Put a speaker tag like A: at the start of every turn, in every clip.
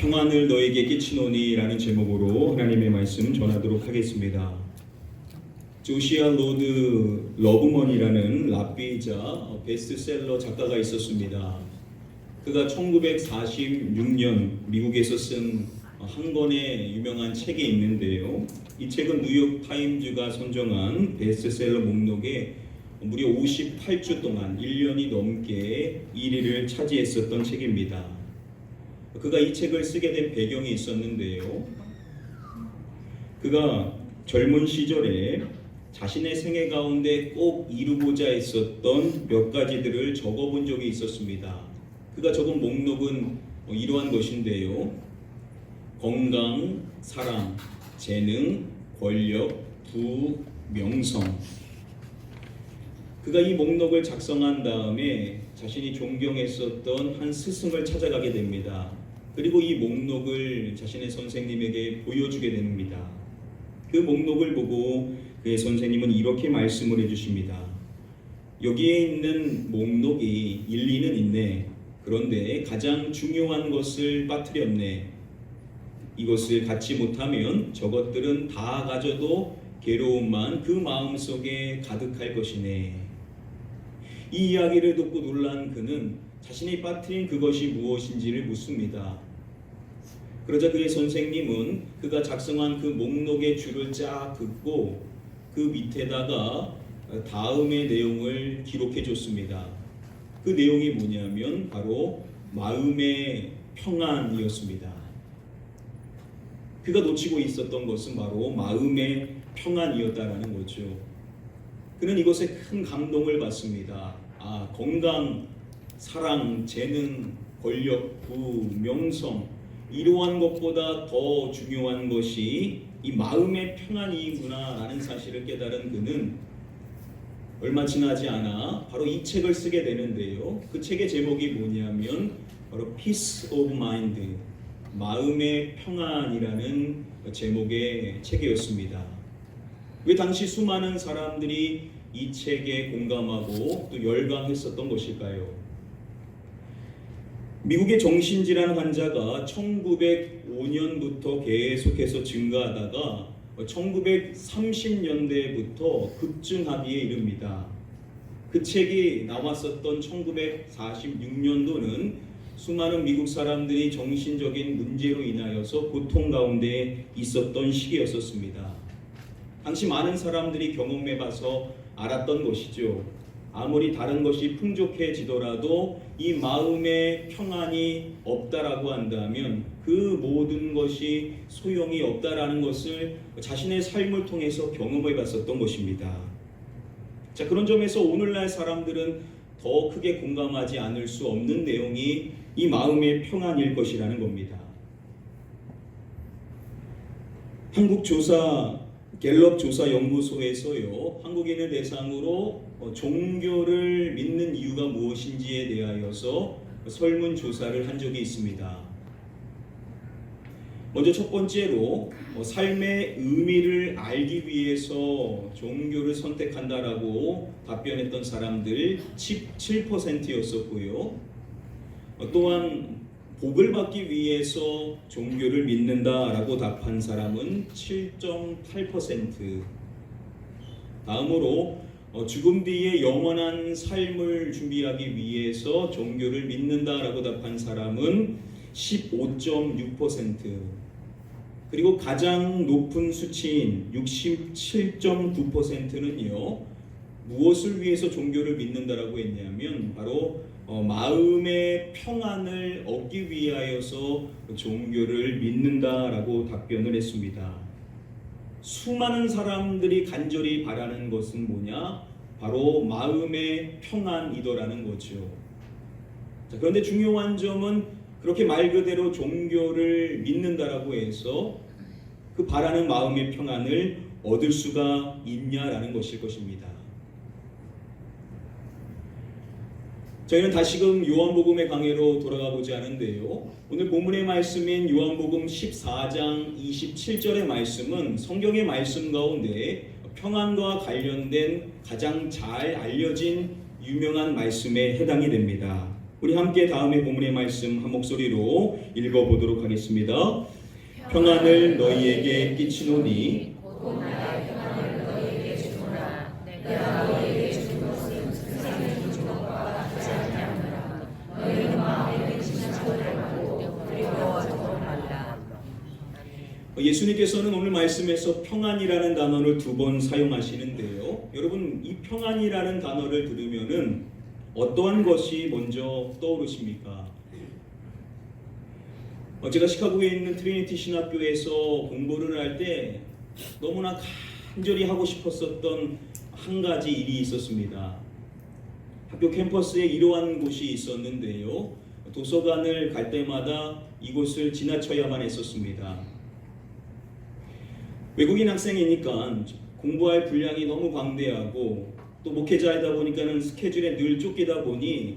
A: 평안을 너에게 끼치노니 라는 제목으로 하나님의 말씀 전하도록 하겠습니다. 조시아 로드 러브먼이라는 랍비이자 베스트셀러 작가가 있었습니다. 그가 1946년 미국에서 쓴 한 권의 유명한 책이 있는데요. 이 책은 뉴욕 타임즈가 선정한 베스트셀러 목록에 무려 58주 동안 1년이 넘게 1위를 차지했었던 책입니다. 그가 이 책을 쓰게 된 배경이 있었는데요. 그가 젊은 시절에 자신의 생애 가운데 꼭 이루고자 했었던 몇 가지들을 적어본 적이 있었습니다. 그가 적은 목록은 이러한 것인데요. 건강, 사랑, 재능, 권력, 부, 명성. 그가 이 목록을 작성한 다음에 자신이 존경했었던 한 스승을 찾아가게 됩니다. 그리고 이 목록을 자신의 선생님에게 보여주게 됩니다. 그 목록을 보고 그의 선생님은 이렇게 말씀을 해주십니다. 여기에 있는 목록이 일리는 있네. 그런데 가장 중요한 것을 빠뜨렸네. 이것을 갖지 못하면 저것들은 다 가져도 괴로움만 그 마음속에 가득할 것이네. 이 이야기를 듣고 놀란 그는 자신이 빠뜨린 그것이 무엇인지를 묻습니다. 그러자 그의 선생님은 그가 작성한 그 목록의 줄을 쫙 긋고 그 밑에다가 다음의 내용을 기록해 줬습니다. 그 내용이 뭐냐면 바로 마음의 평안이었습니다. 그가 놓치고 있었던 것은 바로 마음의 평안이었다라는 거죠. 그는 이것에 큰 감동을 받습니다. 건강, 사랑, 재능, 권력, 부, 명성 이러한 것보다 더 중요한 것이 이 마음의 평안이구나 라는 사실을 깨달은 그는 얼마 지나지 않아 바로 이 책을 쓰게 되는데요. 그 책의 제목이 뭐냐면 바로 Peace of Mind, 마음의 평안이라는 제목의 책이었습니다. 왜 당시 수많은 사람들이 이 책에 공감하고 또 열광했었던 것일까요? 미국의 정신질환 환자가 1905년부터 계속해서 증가하다가 1930년대부터 급증하기에 이릅니다. 그 책이 나왔었던 1946년도는 수많은 미국 사람들이 정신적인 문제로 인하여서 고통 가운데 있었던 시기였었습니다. 당시 많은 사람들이 경험해봐서 알았던 것이죠. 아무리 다른 것이 풍족해지더라도 이 마음의 평안이 없다라고 한다면 그 모든 것이 소용이 없다라는 것을 자신의 삶을 통해서 경험해 봤었던 것입니다. 자, 그런 점에서 오늘날 사람들은 더 크게 공감하지 않을 수 없는 내용이 이 마음의 평안일 것이라는 겁니다. 갤럽 조사 연구소에서요, 한국인을 대상으로 종교를 믿는 이유가 무엇인지에 대하여서 설문조사를 한 적이 있습니다. 먼저 첫 번째로 삶의 의미를 알기 위해서 종교를 선택한다라고 답변했던 사람들 17%였었고요. 또한 복을 받기 위해서 종교를 믿는다라고 답한 사람은 7.8%. 다음으로 죽음 뒤에 영원한 삶을 준비하기 위해서 종교를 믿는다라고 답한 사람은 15.6%. 그리고 가장 높은 수치인 67.9%는요. 무엇을 위해서 종교를 믿는다라고 했냐면 바로 마음의 평안을 얻기 위하여서 종교를 믿는다라고 답변을 했습니다. 수많은 사람들이 간절히 바라는 것은 뭐냐? 바로 마음의 평안이더라는 거죠. 자, 그런데 중요한 점은 그렇게 말 그대로 종교를 믿는다라고 해서 그 바라는 마음의 평안을 얻을 수가 있냐라는 것일 것입니다. 저희는 다시금 요한복음의 강해로 돌아가보지 않은데요. 오늘 본문의 말씀인 요한복음 14장 27절의 말씀은 성경의 말씀 가운데 평안과 관련된 가장 잘 알려진 유명한 말씀에 해당이 됩니다. 우리 함께 다음의 본문의 말씀 한 목소리로 읽어보도록 하겠습니다. 평안을 너희에게 끼치노니
B: 곧 나의 평안을 너희에게 주노라. 내가 너희에게 주는 것은 세상이 주는 것과 같지 아니하노라. 너희는 마음에 미치는 자를 말고 두려워하지 말라.
A: 예수님께서는 오늘 말씀에서 평안이라는 단어를 2번 사용하시는데요. 여러분, 이 평안이라는 단어를 들으면은 어떠한 것이 먼저 떠오르십니까? 제가 시카고에 있는 트리니티 신학교에서 공부를 할 때 너무나 간절히 하고 싶었었던 한 가지 일이 있었습니다. 학교 캠퍼스에 이러한 곳이 있었는데요. 도서관을 갈 때마다 이곳을 지나쳐야만 했었습니다. 외국인 학생이니까 공부할 분량이 너무 방대하고 또 목회자이다 보니까는 스케줄에 늘 쫓기다 보니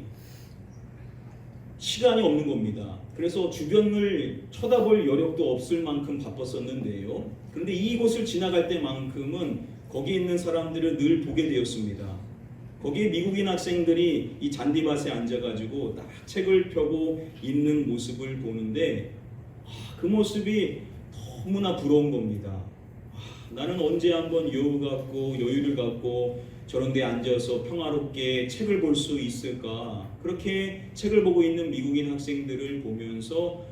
A: 시간이 없는 겁니다. 그래서 주변을 쳐다볼 여력도 없을 만큼 바빴었는데요. 그런데 이곳을 지나갈 때만큼은 거기 있는 사람들을 늘 보게 되었습니다. 거기에 미국인 학생들이 이 잔디밭에 앉아가지고 딱 책을 펴고 있는 모습을 보는데 그 모습이 너무나 부러운 겁니다. 나는 언제 한번 여유를 갖고 저런 데 앉아서 평화롭게 책을 볼 수 있을까? 그렇게 책을 보고 있는 미국인 학생들을 보면서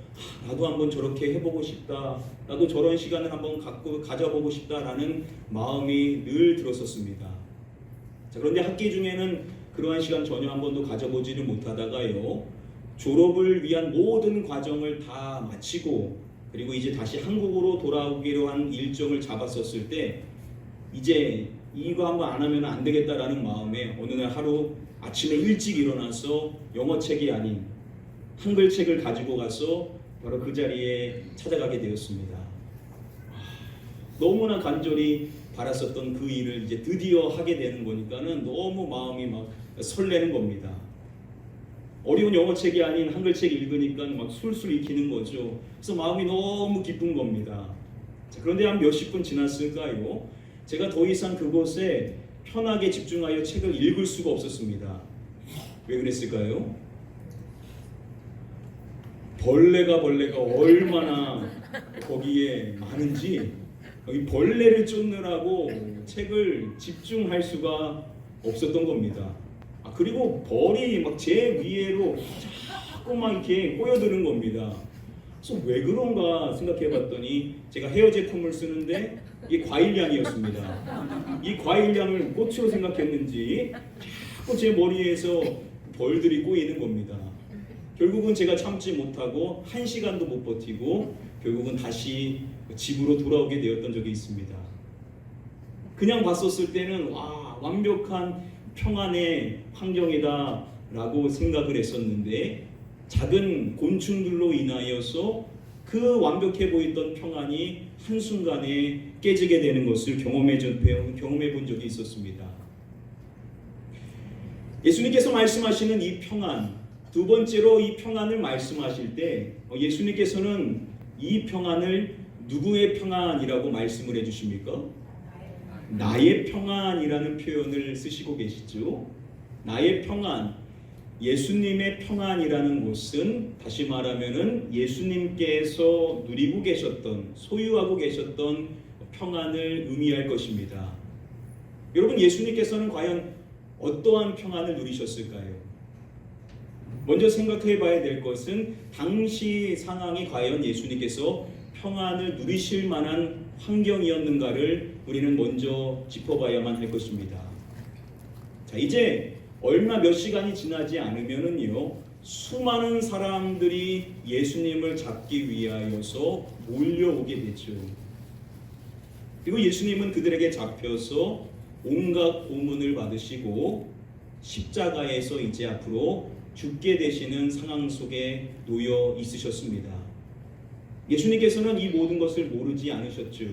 A: 나도 한번 저렇게 해보고 싶다. 나도 저런 시간을 한번 가져보고 싶다라는 마음이 늘 들었었습니다. 자, 그런데 학기 중에는 그러한 시간 전혀 한 번도 가져보지를 못하다가요. 졸업을 위한 모든 과정을 다 마치고 그리고 이제 다시 한국으로 돌아오기로 한 일정을 잡았었을 때 이제 이거 한번 안 하면 안 되겠다라는 마음에 어느 날 하루 아침에 일찍 일어나서 영어책이 아닌 한글책을 가지고 가서 바로 그 자리에 찾아가게 되었습니다. 너무나 간절히 바랐었던 그 일을 이제 드디어 하게 되는 거니까는 너무 마음이 막 설레는 겁니다. 어려운 영어책이 아닌 한글책 읽으니까 막 술술 익히는 거죠. 그래서 마음이 너무 기쁜 겁니다. 자, 그런데 한 몇십 분 지났을까요? 제가 더 이상 그곳에 편하게 집중하여 책을 읽을 수가 없었습니다. 왜 그랬을까요? 벌레가 얼마나 거기에 많은지 이 벌레를 쫓느라고 책을 집중할 수가 없었던 겁니다. 그리고 벌이 막 제 위에로 자꾸 막 이렇게 꼬여드는 겁니다. 그래서 왜 그런가 생각해봤더니 제가 헤어 제품을 쓰는데 이게 과일향이었습니다. 이 과일향을 꽃으로 생각했는지 자꾸 제 머리에서 벌들이 꼬이는 겁니다. 결국은 제가 참지 못하고 1시간도 못 버티고 결국은 다시 집으로 돌아오게 되었던 적이 있습니다. 그냥 봤었을 때는 와, 완벽한 평안의 환경이다 라고 생각을 했었는데 작은 곤충들로 인하여서 그 완벽해 보이던 평안이 한순간에 깨지게 되는 것을 경험해 본 적이 있었습니다. 예수님께서 말씀하시는 이 평안, 두 번째로 이 평안을 말씀하실 때 예수님께서는 이 평안을 누구의 평안이라고 말씀을 해주십니까? 나의 평안이라는 표현을 쓰시고 계시죠. 나의 평안, 예수님의 평안이라는 것은 다시 말하면은 예수님께서 누리고 계셨던, 소유하고 계셨던 평안을 의미할 것입니다. 여러분, 예수님께서는 과연 어떠한 평안을 누리셨을까요? 먼저 생각해 봐야 될 것은 당시 상황이 과연 예수님께서 평안을 누리실 만한 환경이었는가를 우리는 먼저 짚어봐야만 할 것입니다. 자, 이제 얼마 몇 시간이 지나지 않으면은요, 수많은 사람들이 예수님을 잡기 위하여서 몰려오게 되죠. 그리고 예수님은 그들에게 잡혀서 온갖 고문을 받으시고 십자가에서 이제 앞으로 죽게 되시는 상황 속에 놓여 있으셨습니다. 예수님께서는 이 모든 것을 모르지 않으셨죠.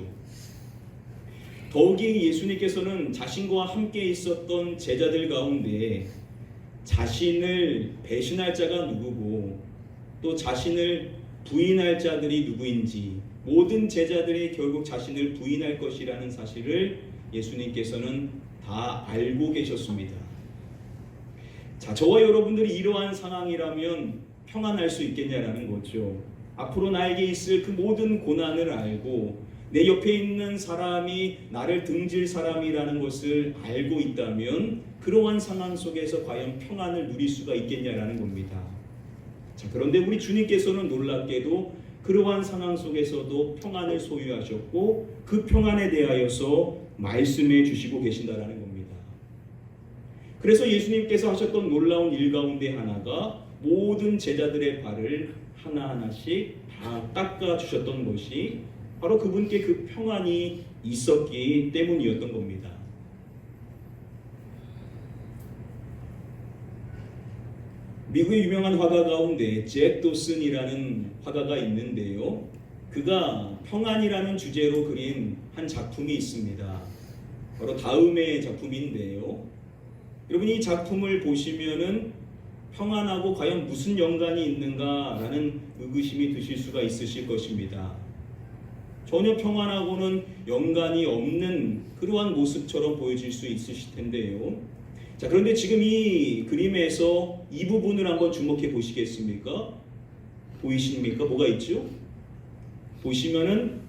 A: 더욱이 예수님께서는 자신과 함께 있었던 제자들 가운데 자신을 배신할 자가 누구고 또 자신을 부인할 자들이 누구인지 모든 제자들이 결국 자신을 부인할 것이라는 사실을 예수님께서는 다 알고 계셨습니다. 자, 저와 여러분들이 이러한 상황이라면 평안할 수 있겠냐라는 거죠. 앞으로 나에게 있을 그 모든 고난을 알고 내 옆에 있는 사람이 나를 등질 사람이라는 것을 알고 있다면 그러한 상황 속에서 과연 평안을 누릴 수가 있겠냐라는 겁니다. 자, 그런데 우리 주님께서는 놀랍게도 그러한 상황 속에서도 평안을 소유하셨고 그 평안에 대하여서 말씀해 주시고 계신다라는 겁니다. 그래서 예수님께서 하셨던 놀라운 일 가운데 하나가 모든 제자들의 발을 하나하나씩 다 닦아 주셨던 것이 바로 그분께 그 평안이 있었기 때문이었던 겁니다. 미국의 유명한 화가 가운데 잭 도슨이라는 화가가 있는데요. 그가 평안이라는 주제로 그린 한 작품이 있습니다. 바로 다음의 작품인데요. 여러분 이 작품을 보시면은 평안하고 과연 무슨 연관이 있는가라는 의구심이 드실 수가 있으실 것입니다. 전혀 평안하고는 연관이 없는 그러한 모습처럼 보여질 수 있으실 텐데요. 자, 그런데 지금 이 그림에서 이 부분을 한번 주목해 보시겠습니까? 보이십니까? 뭐가 있죠? 보시면은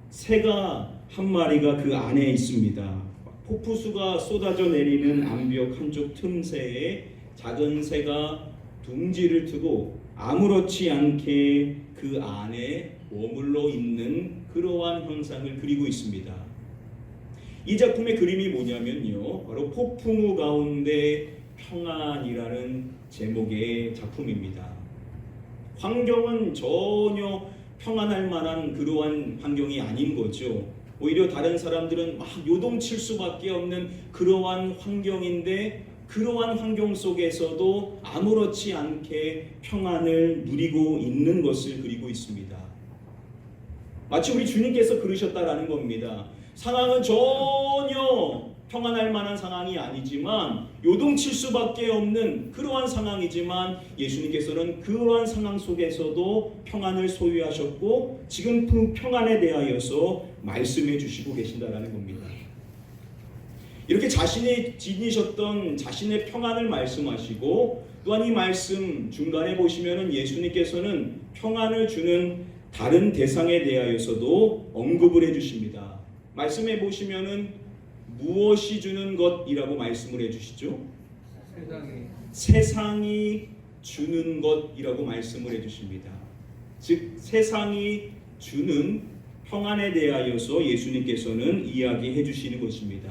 A: 새가 한 마리가 그 안에 있습니다. 폭포수가 쏟아져 내리는 암벽 한쪽 틈새에 작은 새가 둥지를 트고 아무렇지 않게 그 안에 머물러 있는 그러한 형상을 그리고 있습니다. 이 작품의 그림이 뭐냐면요, 바로 폭풍우 가운데 평안이라는 제목의 작품입니다. 환경은 전혀 평안할 만한 그러한 환경이 아닌 거죠. 오히려 다른 사람들은 막 요동칠 수밖에 없는 그러한 환경인데 그러한 환경 속에서도 아무렇지 않게 평안을 누리고 있는 것을 그리고 있습니다. 마치 우리 주님께서 그러셨다라는 겁니다. 상황은 전혀 평안할 만한 상황이 아니지만 요동칠 수밖에 없는 그러한 상황이지만 예수님께서는 그러한 상황 속에서도 평안을 소유하셨고 지금 그 평안에 대하여서 말씀해 주시고 계신다라는 겁니다. 이렇게 자신이 지니셨던 자신의 평안을 말씀하시고 또한 이 말씀 중간에 보시면은 예수님께서는 평안을 주는 다른 대상에 대하여서도 언급을 해 주십니다. 말씀해 보시면은 무엇이 주는 것이라고 말씀을 해 주시죠? 세상이 주는 것이라고 말씀을 해 주십니다. 즉 세상이 주는 평안에 대하여서 예수님께서는 이야기해 주시는 것입니다.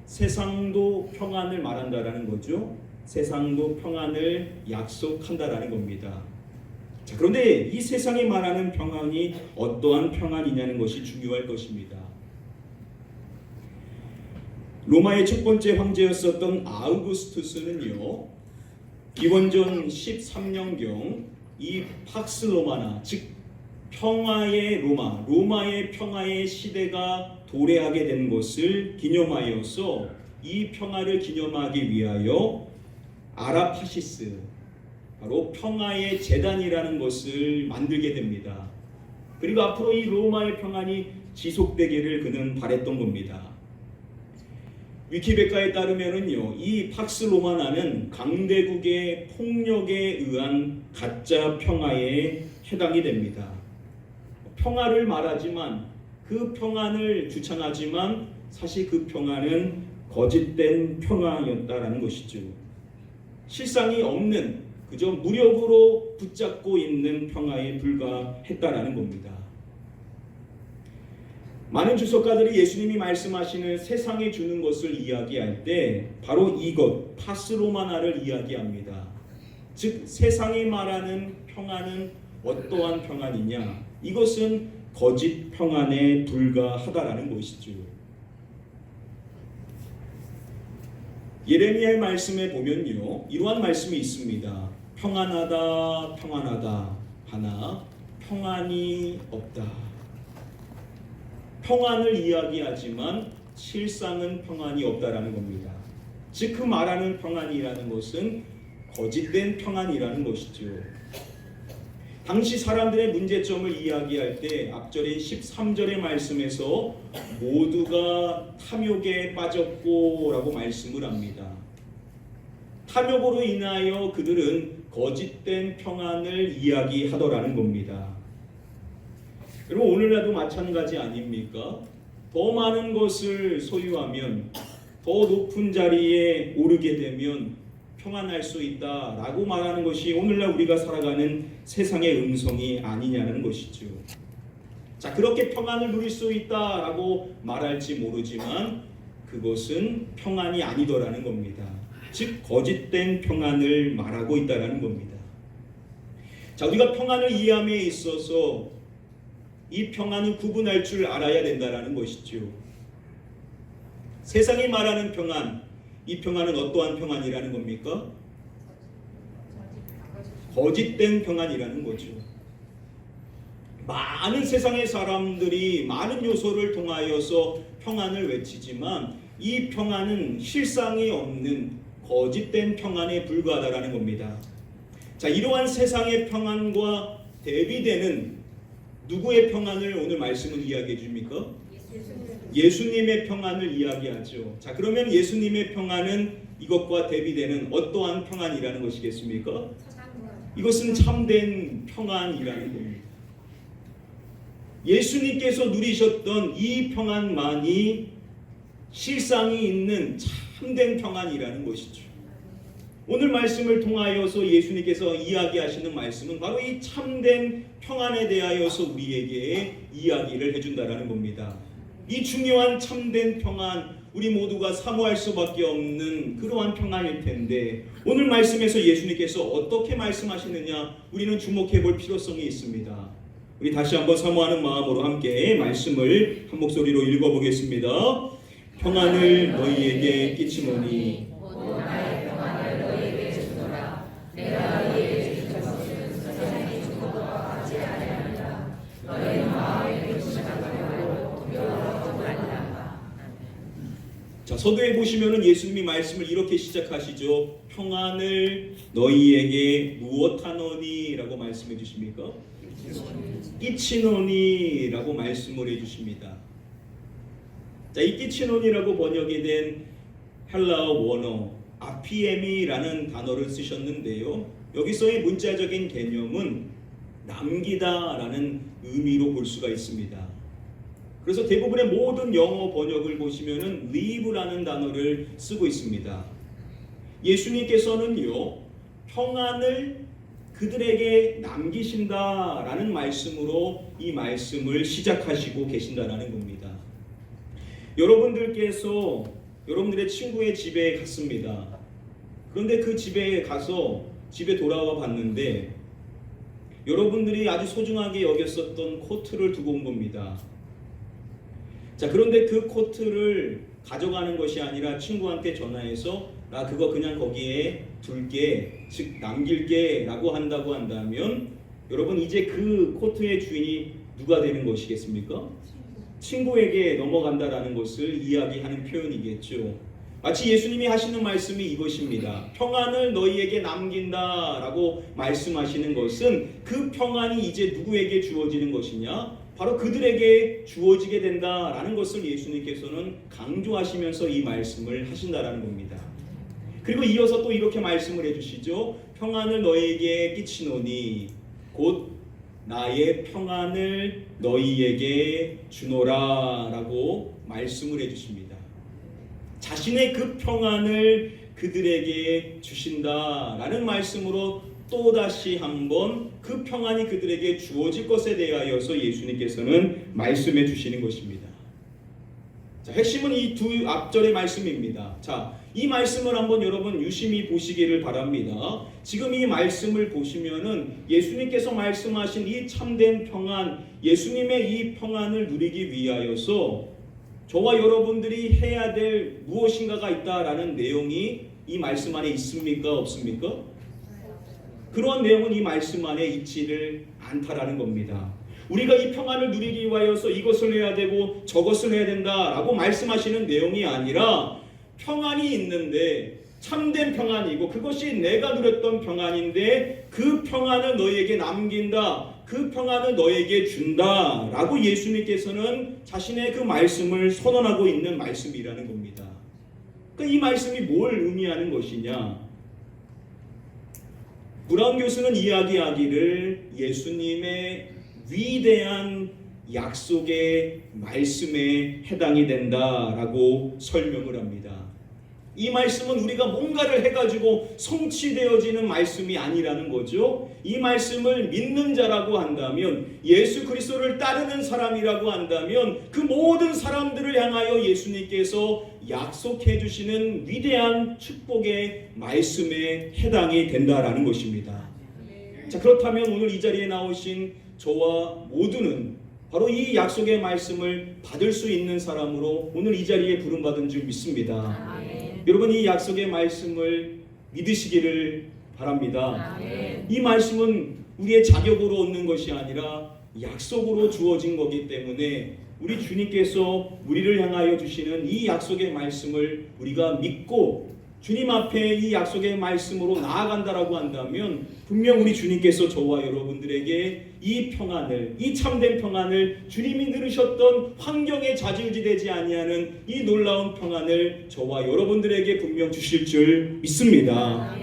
A: 세상도 평안을 말한다라는 거죠. 세상도 평안을 약속한다라는 겁니다. 자, 그런데 이 세상이 말하는 평안이 어떠한 평안이냐는 것이 중요할 것입니다. 로마의 첫 번째 황제였었던 아우구스투스는요, 기원전 13년경 이 팍스 로마나 즉 평화의 로마의 평화의 시대가 도래하게 된 것을 기념하여서 이 평화를 기념하기 위하여 아라파시스, 바로 평화의 재단이라는 것을 만들게 됩니다. 그리고 앞으로 이 로마의 평안이 지속되기를 그는 바랬던 겁니다. 위키백과에 따르면은요, 이 팍스 로마나는 강대국의 폭력에 의한 가짜 평화에 해당이 됩니다. 평화를 말하지만 그 평안을 주창하지만 사실 그 평안은 거짓된 평화였다라는 것이죠. 실상이 없는 그저 무력으로 붙잡고 있는 평화에 불과했다라는 겁니다. 많은 주석가들이 예수님이 말씀하시는 세상에 주는 것을 이야기할 때 바로 이것 파스로마나를 이야기합니다. 즉 세상이 말하는 평안은 어떠한 평안이냐? 이것은 거짓 평안에 불과하다라는 것이죠. 예레미야의 말씀에 보면요, 이러한 말씀이 있습니다. 평안하다, 평안하다, 하나 평안이 없다. 평안을 이야기하지만 실상은 평안이 없다라는 겁니다. 즉 그 말하는 평안이라는 것은 거짓된 평안이라는 것이죠. 당시 사람들의 문제점을 이야기할 때 앞절인 13절의 말씀에서 모두가 탐욕에 빠졌고 라고 말씀을 합니다. 탐욕으로 인하여 그들은 거짓된 평안을 이야기하더라는 겁니다. 그리고 오늘날도 마찬가지 아닙니까? 더 많은 것을 소유하면, 더 높은 자리에 오르게 되면 평안할 수 있다라고 말하는 것이 오늘날 우리가 살아가는 세상의 음성이 아니냐는 것이죠. 자, 그렇게 평안을 누릴 수 있다라고 말할지 모르지만 그것은 평안이 아니더라는 겁니다. 즉 거짓된 평안을 말하고 있다라는 겁니다. 자, 우리가 평안을 이해함에 있어서 이 평안을 구분할 줄 알아야 된다라는 것이죠. 세상이 말하는 평안, 이 평안은 어떠한 평안이라는 겁니까? 거짓된 평안이라는 거죠. 많은 세상의 사람들이 많은 요소를 통하여서 평안을 외치지만 이 평안은 실상이 없는 거짓된 평안에 불과하다라는 겁니다. 자, 이러한 세상의 평안과 대비되는 누구의 평안을 오늘 말씀은 이야기해 줍니까? 예수님의 평안을 이야기하죠. 자, 그러면 예수님의 평안은 이것과 대비되는 어떠한 평안이라는 것이겠습니까? 이것은 참된 평안이라는 겁니다. 예수님께서 누리셨던 이 평안만이 실상이 있는 참된 평안이라는 것이죠. 오늘 말씀을 통하여서 예수님께서 이야기하시는 말씀은 바로 이 참된 평안에 대하여서 우리에게 이야기를 해준다라는 겁니다. 이 중요한 참된 평안, 우리 모두가 사모할 수밖에 없는 그러한 평안일 텐데 오늘 말씀에서 예수님께서 어떻게 말씀하시느냐 우리는 주목해 볼 필요성이 있습니다. 우리 다시 한번 사모하는 마음으로 함께 말씀을 한 목소리로 읽어보겠습니다. 평안을 너희에게 끼치노니
B: 나의 평안을 너희에게 주노라. 내가 너희에게 주는 것은 세상이 주는 것과 같지 아니하니라. 너희는 마음에 근심하지 말고 두려워하지 말라.
A: 자, 서두에 보시면은 예수님이 말씀을 이렇게 시작하시죠. 평안을 너희에게 무엇하노니 라고 말씀해 주십니까? 끼치노니 라고 말씀을 해 주십니다. 자, 이 끼치노니라고 번역이 된 헬라어 원어 아피에미라는 단어를 쓰셨는데요. 여기서의 문자적인 개념은 남기다라는 의미로 볼 수가 있습니다. 그래서 대부분의 모든 영어 번역을 보시면은 leave라는 단어를 쓰고 있습니다. 예수님께서는요, 평안을 그들에게 남기신다라는 말씀으로 이 말씀을 시작하시고 계신다라는 겁니다. 여러분들께서 여러분들의 친구의 집에 갔습니다. 그런데 그 집에 가서 집에 돌아와 봤는데 여러분들이 아주 소중하게 여겼었던 코트를 두고 온 겁니다. 자, 그런데 그 코트를 가져가는 것이 아니라 친구한테 전화해서 나 그거 그냥 거기에 둘게, 즉 남길게 라고 한다고 한다면 여러분 이제 그 코트의 주인이 누가 되는 것이겠습니까? 친구에게 넘어간다라는 것을 이야기하는 표현이겠죠. 마치 예수님이 하시는 말씀이 이것입니다. 평안을 너희에게 남긴다라고 말씀하시는 것은 그 평안이 이제 누구에게 주어지는 것이냐? 바로 그들에게 주어지게 된다라는 것을 예수님께서는 강조하시면서 이 말씀을 하신다라는 겁니다. 그리고 이어서 또 이렇게 말씀을 해주시죠. 평안을 너희에게 끼치노니 곧 나의 평안을 너희에게 주노라 라고 말씀을 해주십니다. 자신의 그 평안을 그들에게 주신다라는 말씀으로 또다시 한번 그 평안이 그들에게 주어질 것에 대하여서 예수님께서는 말씀해 주시는 것입니다. 자, 핵심은 이 두 앞절의 말씀입니다. 자, 이 말씀을 한번 여러분 유심히 보시기를 바랍니다. 지금 이 말씀을 보시면은 예수님께서 말씀하신 이 참된 평안, 예수님의 이 평안을 누리기 위하여서 저와 여러분들이 해야 될 무엇인가가 있다라는 내용이 이 말씀 안에 있습니까? 없습니까? 그런 내용은 이 말씀 안에 있지를 않다라는 겁니다. 우리가 이 평안을 누리기 위하여서 이것을 해야 되고 저것을 해야 된다라고 말씀하시는 내용이 아니라 평안이 있는데 참된 평안이고 그것이 내가 누렸던 평안인데 그 평안을 너희에게 남긴다. 그 평안을 너희에게 준다 라고 예수님께서는 자신의 그 말씀을 선언하고 있는 말씀이라는 겁니다. 그러니까 이 말씀이 뭘 의미하는 것이냐? 브라운 교수는 이야기하기를 예수님의 위대한 약속의 말씀에 해당이 된다라고 설명을 합니다. 이 말씀은 우리가 뭔가를 해가지고 성취되어지는 말씀이 아니라는 거죠. 이 말씀을 믿는 자라고 한다면, 예수 그리스도를 따르는 사람이라고 한다면 그 모든 사람들을 향하여 예수님께서 약속해 주시는 위대한 축복의 말씀에 해당이 된다라는 것입니다. 자, 그렇다면 오늘 이 자리에 나오신 저와 모두는 바로 이 약속의 말씀을 받을 수 있는 사람으로 오늘 이 자리에 부름받은 줄 믿습니다. 여러분, 이 약속의 말씀을 믿으시기를 바랍니다. 이 말씀은 우리의 자격으로 얻는 것이 아니라 약속으로 주어진 거기 때문에 우리 주님께서 우리를 향하여 주시는 이 약속의 말씀을 우리가 믿고 주님 앞에 이 약속의 말씀으로 나아간다라고 한다면 분명 우리 주님께서 저와 여러분들에게 이 평안을, 이 참된 평안을, 주님이 누리셨던 환경에 좌지우지되지 아니하는 이 놀라운 평안을 저와 여러분들에게 분명 주실 줄 믿습니다.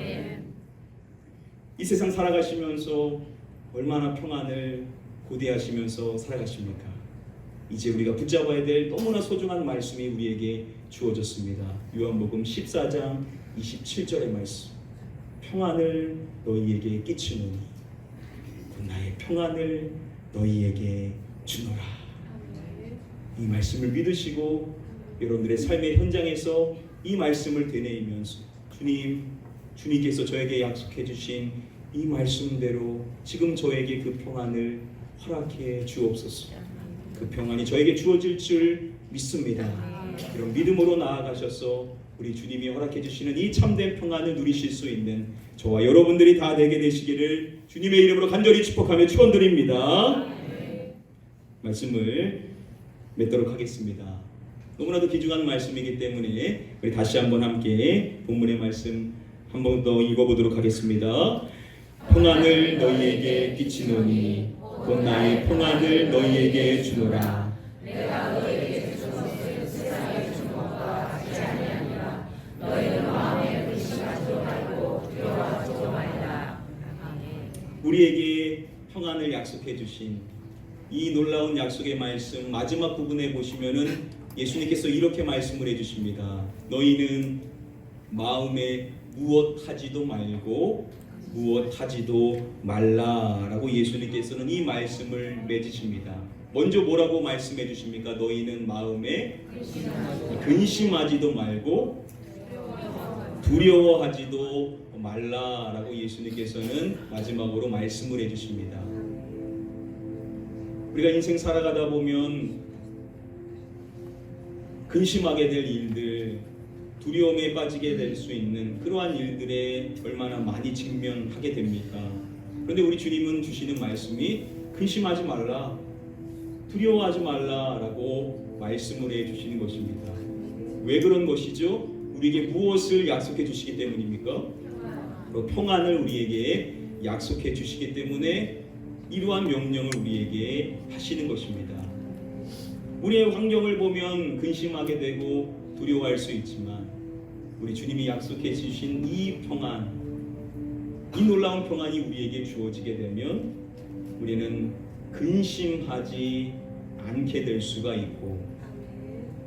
A: 이 세상 살아가시면서 얼마나 평안을 고대하시면서 살아가십니까? 이제 우리가 붙잡아야 될 너무나 소중한 말씀이 우리에게 주어졌습니다. 요한복음 14장 27절의 말씀. 평안을 너희에게 끼치노니 곧 나의 평안을 너희에게 주노라. 이 말씀을 믿으시고 여러분들의 삶의 현장에서 이 말씀을 되뇌이면서 주님께서 저에게 약속해 주신 이 말씀대로 지금 저에게 그 평안을 허락해 주옵소서. 그 평안이 저에게 주어질 줄 믿습니다. 이런 믿음으로 나아가셔서 우리 주님이 허락해 주시는 이 참된 평안을 누리실 수 있는 저와 여러분들이 다 되게 되시기를 주님의 이름으로 간절히 축복하며 축원드립니다. 말씀을 맺도록 하겠습니다. 너무나도 귀중한 말씀이기 때문에 우리 다시 한번 함께 본문의 말씀 한 번 더 읽어보도록 하겠습니다. 평안을 너희에게 끼치노니 곧 나의 평안을 너희에게 주노라.
B: 내가 너희에게 준 것을 세상에 준 것과 같지 아니하니라. 너희는 마음에 의심하지도 말고 두려워하지도 말라.
A: 우리에게 평안을 약속해 주신 이 놀라운 약속의 말씀 마지막 부분에 보시면은 예수님께서 이렇게 말씀을 해주십니다. 너희는 마음에 무엇하지도 말고 무엇하지도 말라라고 예수님께서는 이 말씀을 맺으십니다. 먼저 뭐라고 말씀해 주십니까? 너희는 마음에 근심하지도 말고 두려워하지도 말라라고 예수님께서는 마지막으로 말씀을 해주십니다. 우리가 인생 살아가다 보면 근심하게 될 일들, 두려움에 빠지게 될 수 있는 그러한 일들에 얼마나 많이 직면하게 됩니까? 그런데 우리 주님은 주시는 말씀이 근심하지 말라, 두려워하지 말라라고 말씀을 해주시는 것입니다. 왜 그런 것이죠? 우리에게 무엇을 약속해 주시기 때문입니까? 평안을 우리에게 약속해 주시기 때문에 이러한 명령을 우리에게 하시는 것입니다. 우리의 환경을 보면 근심하게 되고 두려워할 수 있지만 우리 주님이 약속해 주신 이 평안, 이 놀라운 평안이 우리에게 주어지게 되면 우리는 근심하지 않게 될 수가 있고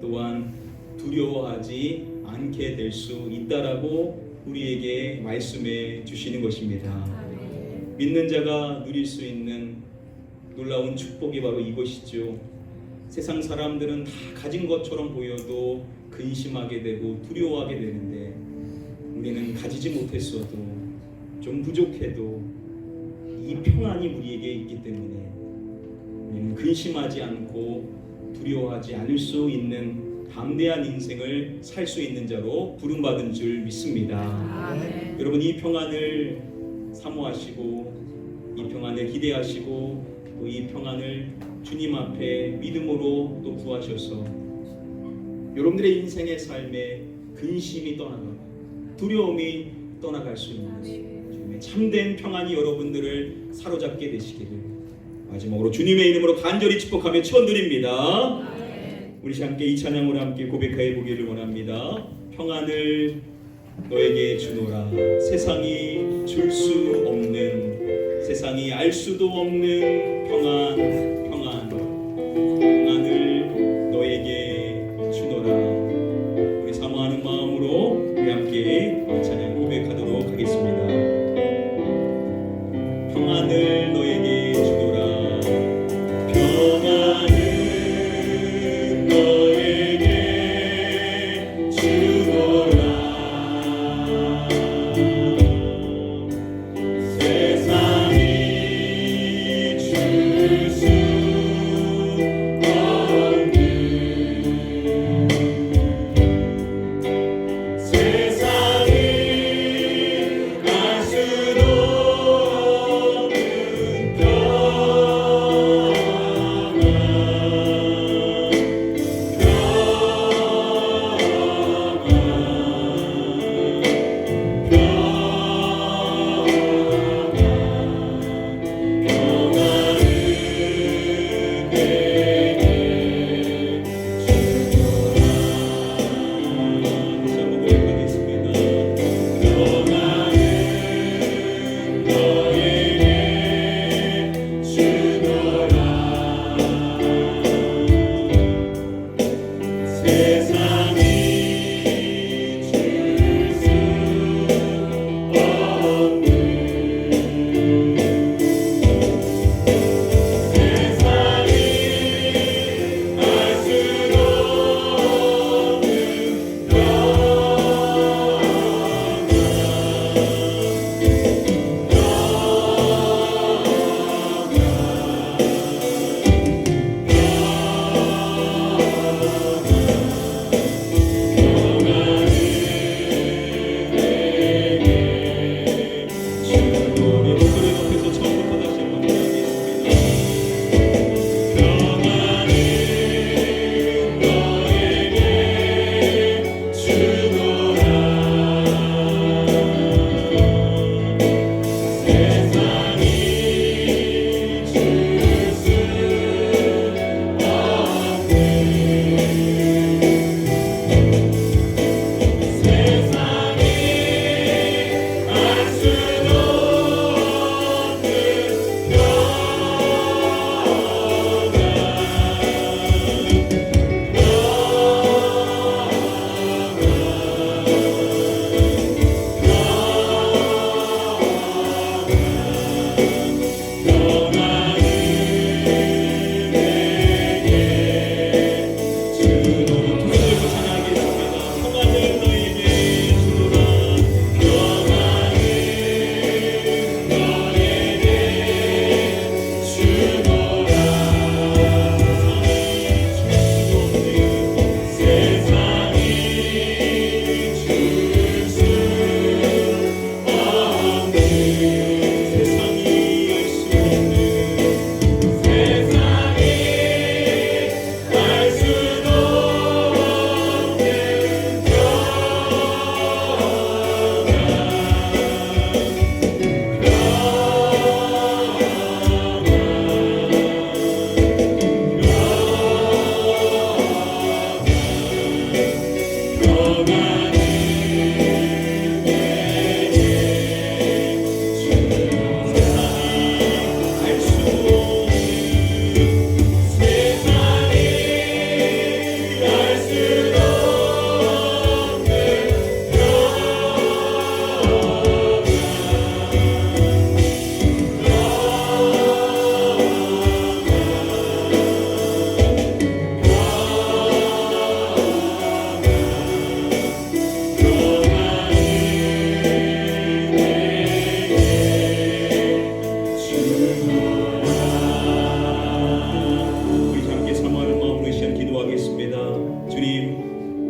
A: 또한 두려워하지 않게 될 수 있다라고 우리에게 말씀해 주시는 것입니다. 믿는 자가 누릴 수 있는 놀라운 축복이 바로 이것이죠. 세상 사람들은 다 가진 것처럼 보여도 근심하게 되고 두려워하게 되는데 우리는 가지지 못했어도 좀 부족해도 이 평안이 우리에게 있기 때문에 우리는 근심하지 않고 두려워하지 않을 수 있는 담대한 인생을 살 수 있는 자로 부름받은 줄 믿습니다. 여러분, 이 평안을 사모하시고 이 평안을 기대하시고 또 이 평안을 주님 앞에 믿음으로 또 구하셔서 여러분들의 인생의 삶에 근심이 떠나가고 두려움이 떠나갈 수 있는 주님의 참된 평안이 여러분들을 사로잡게 되시기를 마지막으로 주님의 이름으로 간절히 축복하며 축원드립니다. 우리 함께 이 찬양으로 함께 고백하여 보기를 원합니다. 평안을 너에게 주노라. 세상이 줄 수 없는, 세상이 알 수도 없는 평안을 너에게 주노라. 우리 사모하는 마음으로 우리 함께 찬양 고백하도록 하겠습니다. 평안을 너에게 주노라. 평안을 너에게 주노라. 세상이 줄 수 없는, 세상이 알 수도 없는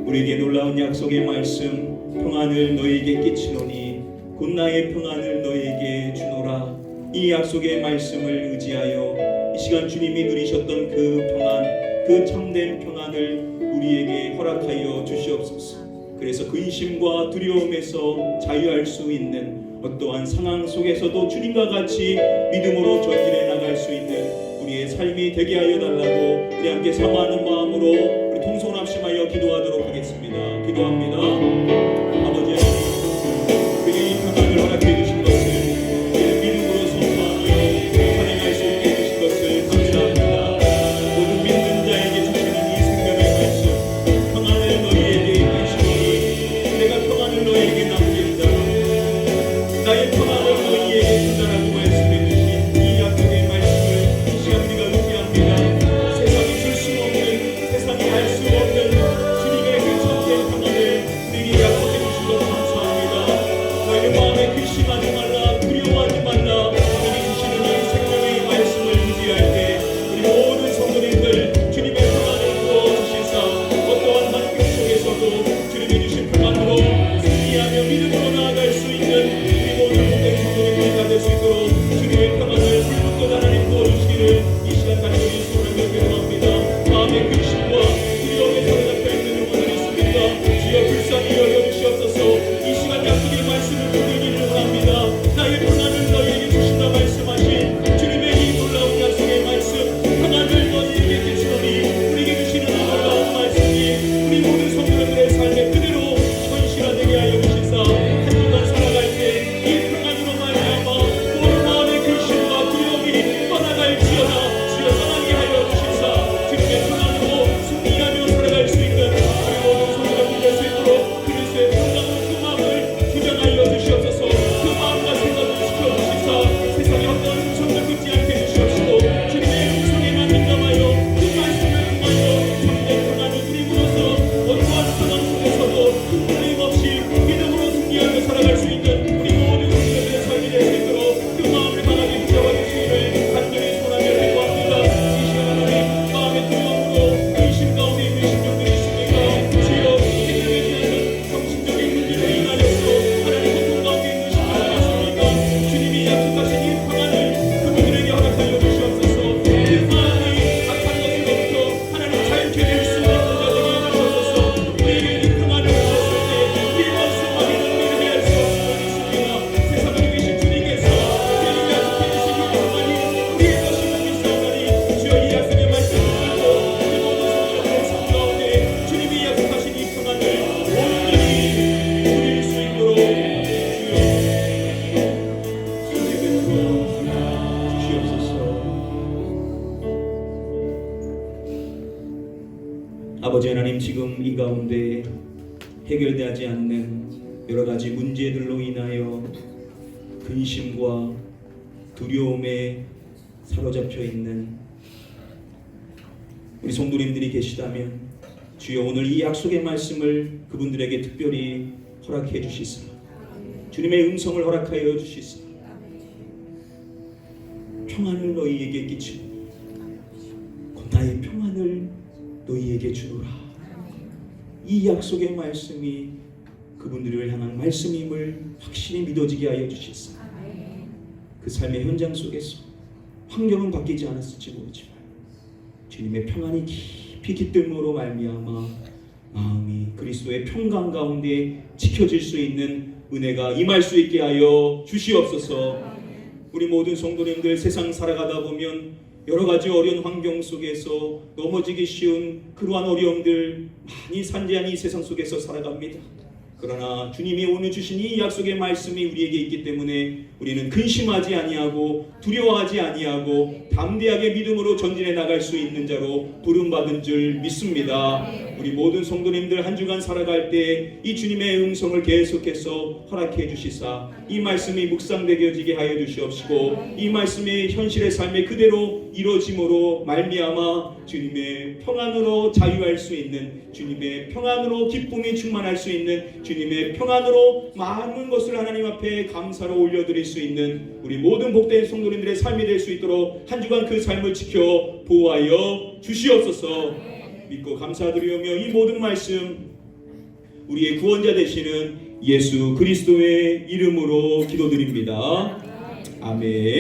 C: 우리에게 놀라운 약속의 말씀, 평안을 너희에게 끼치노니 곧 나의 평안을 너희에게 주노라. 이 약속의 말씀을 의지하여 이 시간 주님이 누리셨던 그 평안, 그 참된 평안을 우리에게 허락하여 주시옵소서. 그래서 근심과 두려움에서 자유할 수 있는 어떠한 상황 속에서도 주님과 같이 믿음으로 전진해 나갈 수 있는 우리의 삶이 되게 하여 달라고 우리 함께 사모하는 마음으로 우리 통성합심하여 기도하도록 하겠습니다. 기도합니다. 아버지 하나님, 기도드립니다. 세상이 줄 수 없는, 세상이 알 수 없는 주님의 그 참된 평안을 우리에게 약속해 주신 것 감사합니다. 너희는 마음에 근심하지 말라, 두려워하지 말라. 우리 주시는 이 생명의 말씀을 의지할 때 우리 모든 성도님들 주님의 평안을 부어주시사 어떠한 환경 속에서도 주님이 주신 평안으로 승리하며 믿음으로 나아갈 수 있는 우리 모든 복된 성도님들이 다 될 수 있도록 주님의 평안을 불붙고 하나님 부어주시기를 이 시간 간절히 소원하며 기도합니다. 마음의 근심과 두려움에 사로잡혀 있는 영혼들이 있습니까? 주여 불쌍히 여겨주시옵소서. 이 시간 약속의 말씀을 드리기를 원합니다. 나의 평안을 너희에게 주신다 말씀하신 주님의 이 놀라운 약속의 말씀, 평안을 너희에게 주시노니 우리에게 주시는 이 놀라운 말씀이 우리 모든 성도들의 삶에 그대로 현실화되게 하여 주시사 한 주간 살아갈 때 이 평안으로 말미암아 모든 마음의 근심과 두려움이 떠나갈지어다. 주여 떠나게 하여 주시사 주님의 평안으로 승리하며 살아갈 수 있는 우리 모든 성도들 될 수 있도록 그리스도의 평강으로 그 마음을 주장하여 주시옵소서. 그 마음과 생각을 지켜주시사 세상의 어떤 음성을 듣지 않게 주시옵시고 주님의 음성에만 민감하여 그 말씀을 통하여 참된 평안을 누림으로써 어떠한 상황 속에서도 흔들림 없이 믿음으로 승리하며 살아갈 수 있는 우리 모든 성도들의 삶이 될 수 있도록 그 마음을 강하게 붙잡아 주시기를 간절히 소원하며 기도합니다. 이 시간 우리 마음의 두려움으로 의심 가운데 있는 심령들이 있습니까? 주여 생명의 지나는 정신적인 문제로 인하여서 하나님 고통 가운데 있는 심령들이 있습니까? 주님이 약속하신 이 평안을 그분들에게 허락하여 주시옵소서. 그 마음이 악한 것으로부터 하나님 자유케 될 수 있는 자들이 해주시옵소서. 우리에게 이 평안을 주셨을 때 우리 말씀과 믿음을 해야 할 수 없음을 믿습니다. 세상에 계신 주님께서 우리에게 약속해 주신 이 평안이 우리의 것임을 믿사오나니 주여 이 약속의 말씀을 듣고 우리 모든 성도들의 삶 가운데 주님이 약속하신 이 평안을 온전히 누릴 수 있도록 주여 손에 베풀어 주시옵소서. 아버지 하나님, 지금 이 가운데 해결되지 않는 여러 가지 문제들로 인하여 근심과 두려움에 사로잡혀 있는 우리 성도님들이 계시다면 주여 오늘 이 약속의 말씀을 그분들에게 특별히 허락해 주시사 주님의 음성을 허락하여 주시사 평안을 너희에게 끼치고 곧 나의 평안을 너희에게 주노라. 이 약속의 말씀이 그분들을 향한 말씀임을 확실히 믿어지게 하여 주시사 그 삶의 현장 속에서 환경은 바뀌지 않았을지 모르지만 주님의 평안이 깊이 깃듦으로 말미암아 마음이 그리스도의 평강 가운데 지켜질 수 있는 은혜가 임할 수 있게 하여 주시옵소서. 우리 모든 성도님들 세상 살아가다 보면 여러 가지 어려운 환경 속에서 넘어지기 쉬운 그러한 어려움들 많이 산재한 이 세상 속에서 살아갑니다. 그러나 주님이 오늘 주신 이 약속의 말씀이 우리에게 있기 때문에 우리는 근심하지 아니하고 두려워하지 아니하고 담대하게 믿음으로 전진해 나갈 수 있는 자로 부름받은 줄 믿습니다. 우리 모든 성도님들 한 주간 살아갈 때 이 주님의 음성을 계속해서 허락해 주시사 이 말씀이 묵상되게 하여 주시옵시고 이 말씀이 현실의 삶에 그대로 이루어짐으로 말미암아 주님의 평안으로 자유할 수 있는, 주님의 평안으로 기쁨이 충만할 수 있는, 주님의 평안으로 많은 것을 하나님 앞에 감사로 올려드릴 수 있는 우리 모든 복된 성도님들의 삶이 될 수 있도록 한 주간 그 삶을 지켜 보호하여 주시옵소서. 믿고 감사드리오며 이 모든 말씀 우리의 구원자 되시는 예수 그리스도의 이름으로 기도드립니다. 아멘.